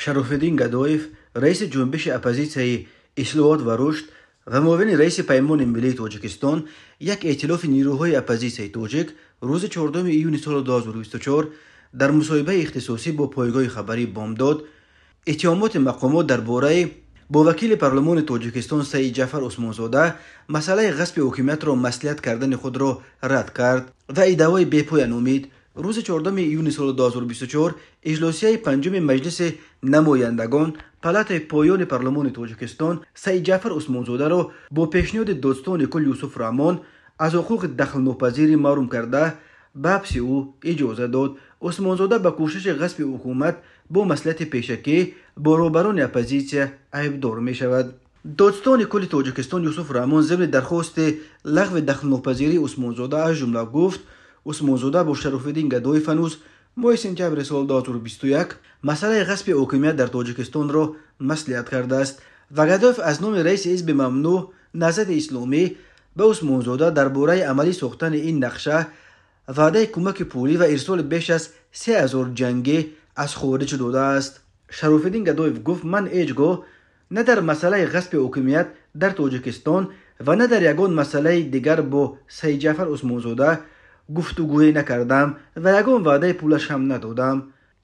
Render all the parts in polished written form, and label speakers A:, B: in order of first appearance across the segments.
A: شرافالدین گدایف رئیس جنبش اپوزیسیای اصلاحات و رشد و معاون رئیس پیمان ملی تاجیکستان یک ائتلاف نیروهای اپوزیسیای تاجیک روز 14 ایون سال 2024 در مصاحبه اختصاصی با پایگاه خبری بامداد اتهامات مقامات درباره با وکیل پارلمان تاجیکستان سعید جعفر عثمانزاده مسئله غصب حکومت را مصلحت کردن خود را رد کرد و ادعای بی‌پایان امید روز 14 ایون سال 2024 اجلاسیه پنجم مجلس نمایندگان پلات پایان پارلمان تاجیکستان سعید جعفر عثمانزاده را با پیشنهاد دادستان کل یوسف رحمان از حقوق دخل ناپذیری محروم کرده به حبس او اجازه داد. عثمانزاده به کوشش غصب حکومت با مصلحت پیشکی با روبران اپوزیسیا عیبدار می شود. دادستان کل تاجیکستان یوسف رحمان ضمن درخواست لغو دخل ناپذیری عثمانزاده از جمله گفت عثمانزاده با شرافالدین گدایف هنوز ماه سپتامبر سال 2021 مسئله غصب حکومت در تاجیکستان را مصلحت کرده است و گدایف از نام رئیس حزب ممنوع نهضت اسلامی به عثمانزاده درباره عملی ساختن این نقشه وعده کمک پولی و ارسال بیش از 3000 جنگی از خارج داده است. شرافالدین گدایف گفت من هیچگاه نه در مسئله غصب حکومت در تاجیکستان و نه در یگان مسئله دیگر با سعید جعفر عثمانزاده گفتگویی نکردم و یگان وعده پولش هم ندادم.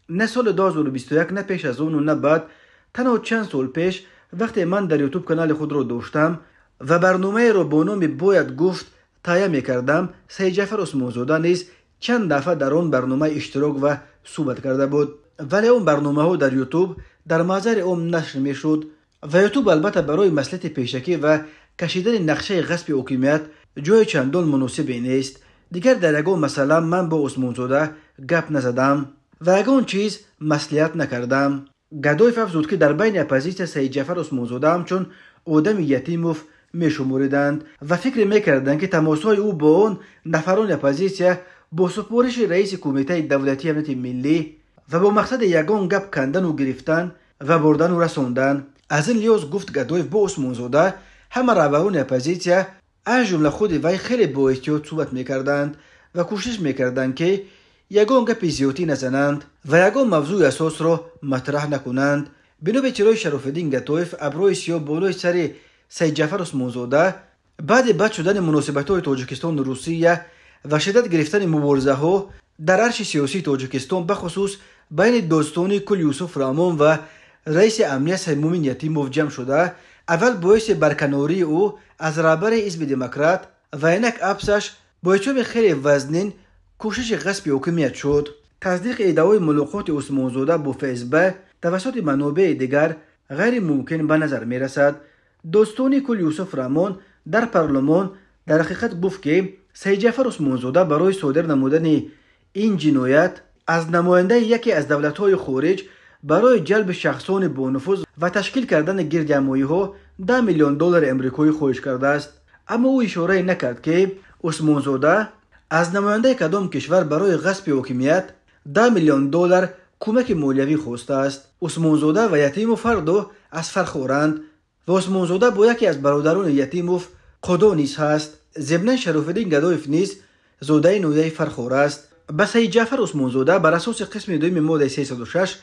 A: نه سال 2021 نه پیش از اون و نه بعد، تنها چند سال پیش وقتی من در یوتیوب کانال خود را داشتم و برنامه را با نام باید گفت تهیه می‌کردم، سعید جعفر عثمانزاده نیز چند دفعه در آن برنامه اشتراک و صحبت کرده بود، ولی اون برنامه ها در یوتیوب در محضر عام نشر میشد و یوتیوب البته برای مصلحت پیشکی و کشیدن نقشه غصب حکومت جای چندان مناسبی نیست. دیگر در یگان مسئله من با عثمانزاده گپ نزدم و یگان چیز مصلحت نکردم. گدایف افزود که در بین اپوزیسیا سعید جعفر عثمانزاده همچون آدم یتیم میشمردند و فکر میکردند که تماسهای او با آن نفران اپوزیسیا با سفارش رئیس کمیته دولتی امنیت ملی و با مقصد یگان گپ کندن و گرفتن و بردن و رساندن. از این لحاظ گفت گدایف با عثمانزاده همه رهبران اپوزیسیا از جمله خود وی خیلی با احتیاط صحبت میکردند و کوشش میکردند که یگان گپ زیادی نزنند و یگان موضوع اساس را مطرح نکنند. بنا به اطلاع شرافالدین گدایف ابروی سیاه بالای سر سعید جعفر عثمانزاده بعد بد شدن مناسبت‌های تاجیکستان و روسیه و شدت گرفتن مبارزه‌ها در عرش سیاسی تاجیکستان به خصوص بین دادستان کل یوسف رحمان و رئیس امنیت مومن یتیموف جمع شده، اول باعث برکناری او از رهبر حزب دموکرات و اینک حبسش با اتهام خیلی وزنین کوشش غصب حکومت شد. تصدیق ادعای ملاقات عثمانزاده با فیسبوک توسط منابع دیگر غیر ممکن به نظر می رسد. دادستان کل یوسف رحمان در پارلمان در حقیقت گفت که سعید جعفر عثمانزاده برای صادر نمودن این جنایت از نماینده یکی از دولت‌های خارج برای جلب شخصان با نفوذ و تشکیل کردن گردجمعی‌ها 10 میلیون دلار امریکایی خواهش کرده است. اما او اشاره نکرد که عثمانزاده از نماینده کدام کشور برای غصب حکومت 10 میلیون دلار کمک مالیوی خواسته است. عثمانزاده و یتیموف هر دو از فرخورند و عثمانزاده با یکی از برادران یتیموف قدا نیز هست. ضمن شرافالدین گدایف نیز زاده نویه فرخور است. به سعید جعفر عثمانزاده بر اساس قسم دوم ماده 306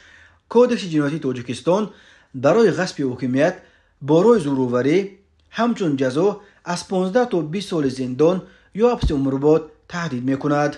A: کودکس جنایتی تاجیکستان برای غصب حکومت با رای زورآوری همچون جزا از 15 تا 20 سال زندان یا حبس عمرباد تهدید میکند.